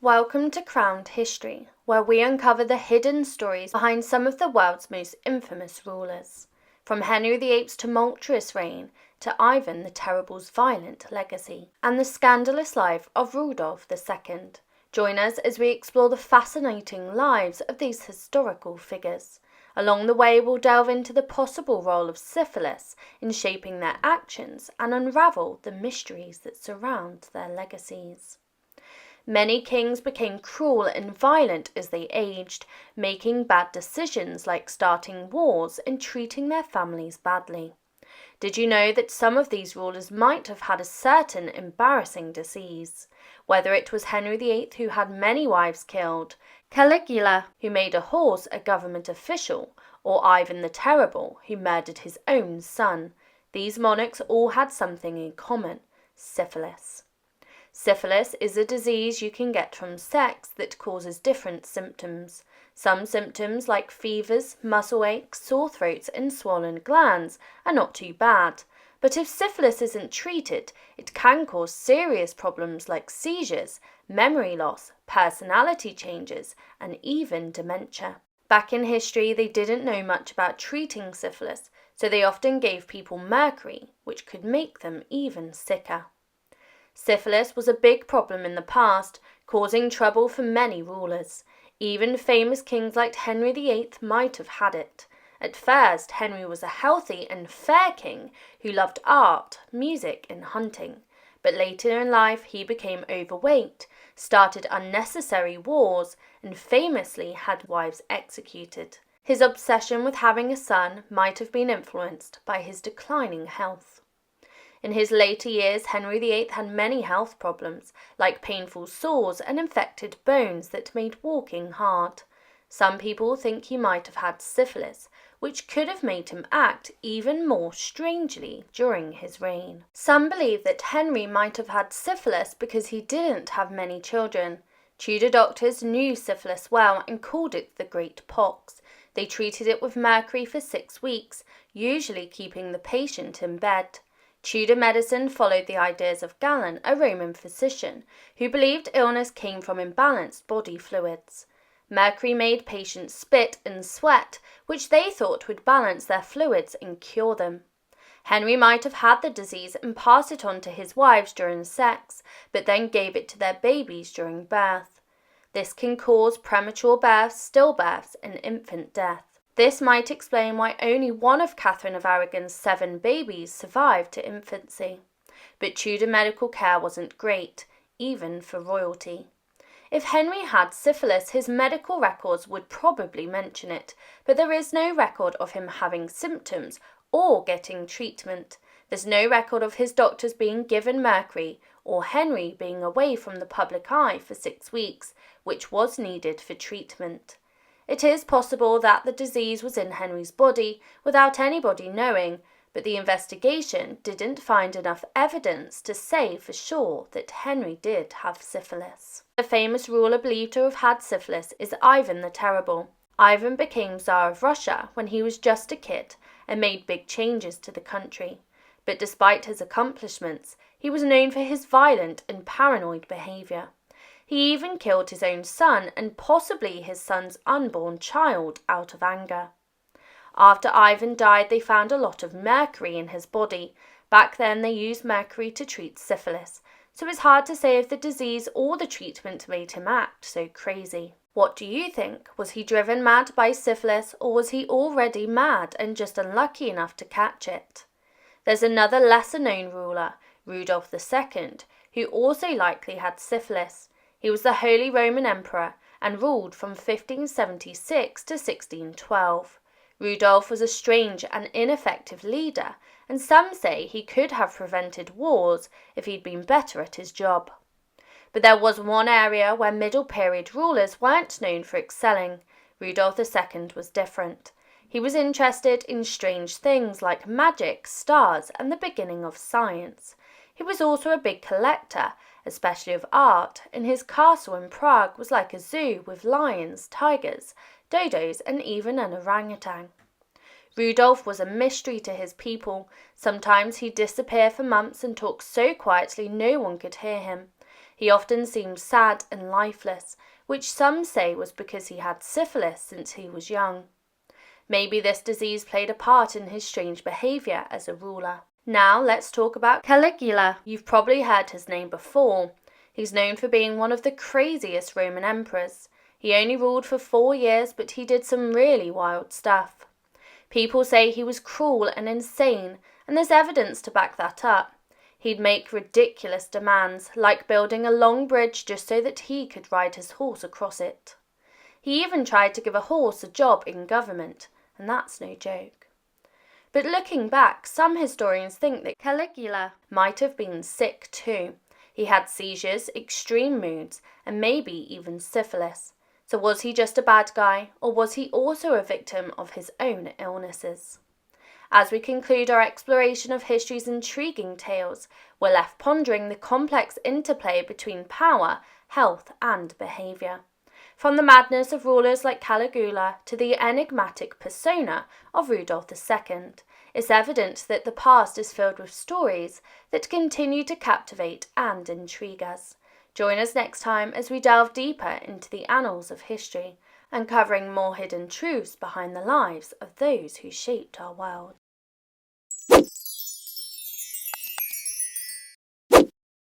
Welcome to Crowned History, where we uncover the hidden stories behind some of the world's most infamous rulers. From Henry VIII's tumultuous reign to Ivan the Terrible's violent legacy, and the scandalous life of Rudolph II. Join us as we explore the fascinating lives of these historical figures. Along the way, we'll delve into the possible role of syphilis in shaping their actions and unravel the mysteries that surround their legacies. Many kings became cruel and violent as they aged, making bad decisions like starting wars and treating their families badly. Did you know that some of these rulers might have had a certain embarrassing disease? Whether it was Henry VIII, who had many wives killed, Caligula, who made a horse a government official, or Ivan the Terrible, who murdered his own son, these monarchs all had something in common: syphilis. Syphilis is a disease you can get from sex that causes different symptoms. Some symptoms, like fevers, muscle aches, sore throats, and swollen glands, are not too bad. But if syphilis isn't treated, it can cause serious problems like seizures, memory loss, personality changes, and even dementia. Back in history, they didn't know much about treating syphilis, so they often gave people mercury, which could make them even sicker. Syphilis was a big problem in the past, causing trouble for many rulers. Even famous kings like Henry VIII might have had it. At first, Henry was a healthy and fair king who loved art, music, and hunting. But later in life, he became overweight, started unnecessary wars, and famously had wives executed. His obsession with having a son might have been influenced by his declining health. In his later years, Henry VIII had many health problems, like painful sores and infected bones that made walking hard. Some people think he might have had syphilis, which could have made him act even more strangely during his reign. Some believe that Henry might have had syphilis because he didn't have many children. Tudor doctors knew syphilis well and called it the Great Pox. They treated it with mercury for 6 weeks, usually keeping the patient in bed. Tudor medicine followed the ideas of Galen, a Roman physician, who believed illness came from imbalanced body fluids. Mercury made patients spit and sweat, which they thought would balance their fluids and cure them. Henry might have had the disease and passed it on to his wives during sex, but then gave it to their babies during birth. This can cause premature births, stillbirths, and infant death. This might explain why only one of Catherine of Aragon's 7 babies survived to infancy. But Tudor medical care wasn't great, even for royalty. If Henry had syphilis, his medical records would probably mention it, but there is no record of him having symptoms or getting treatment. There's no record of his doctors being given mercury or Henry being away from the public eye for 6 weeks, which was needed for treatment. It is possible that the disease was in Henry's body without anybody knowing, but the investigation didn't find enough evidence to say for sure that Henry did have syphilis. The famous ruler believed to have had syphilis is Ivan the Terrible. Ivan became Tsar of Russia when he was just a kid and made big changes to the country. But despite his accomplishments, he was known for his violent and paranoid behavior. He even killed his own son and possibly his son's unborn child out of anger. After Ivan died, they found a lot of mercury in his body. Back then, they used mercury to treat syphilis, so it's hard to say if the disease or the treatment made him act so crazy. What do you think? Was he driven mad by syphilis, or was he already mad and just unlucky enough to catch it? There's another lesser-known ruler, Rudolph II, who also likely had syphilis. He was the Holy Roman Emperor and ruled from 1576 to 1612. Rudolph was a strange and ineffective leader, and some say he could have prevented wars if he'd been better at his job. But there was one area where middle period rulers weren't known for excelling. Rudolph II was different. He was interested in strange things like magic, stars, and the beginning of science. He was also a big collector, especially of art, and his castle in Prague was like a zoo with lions, tigers, dodos, and even an orangutan. Rudolph was a mystery to his people. Sometimes he'd disappear for months and talk so quietly no one could hear him. He often seemed sad and lifeless, which some say was because he had syphilis since he was young. Maybe this disease played a part in his strange behaviour as a ruler. Now let's talk about Caligula. You've probably heard his name before. He's known for being one of the craziest Roman emperors. He only ruled for 4 years, but he did some really wild stuff. People say he was cruel and insane, and there's evidence to back that up. He'd make ridiculous demands, like building a long bridge just so that he could ride his horse across it. He even tried to give a horse a job in government, and that's no joke. But looking back, some historians think that Caligula might have been sick too. He had seizures, extreme moods, and maybe even syphilis. So was he just a bad guy, or was he also a victim of his own illnesses? As we conclude our exploration of history's intriguing tales, we're left pondering the complex interplay between power, health, and behaviour. From the madness of rulers like Caligula to the enigmatic persona of Rudolph II, it's evident that the past is filled with stories that continue to captivate and intrigue us. Join us next time as we delve deeper into the annals of history, uncovering more hidden truths behind the lives of those who shaped our world.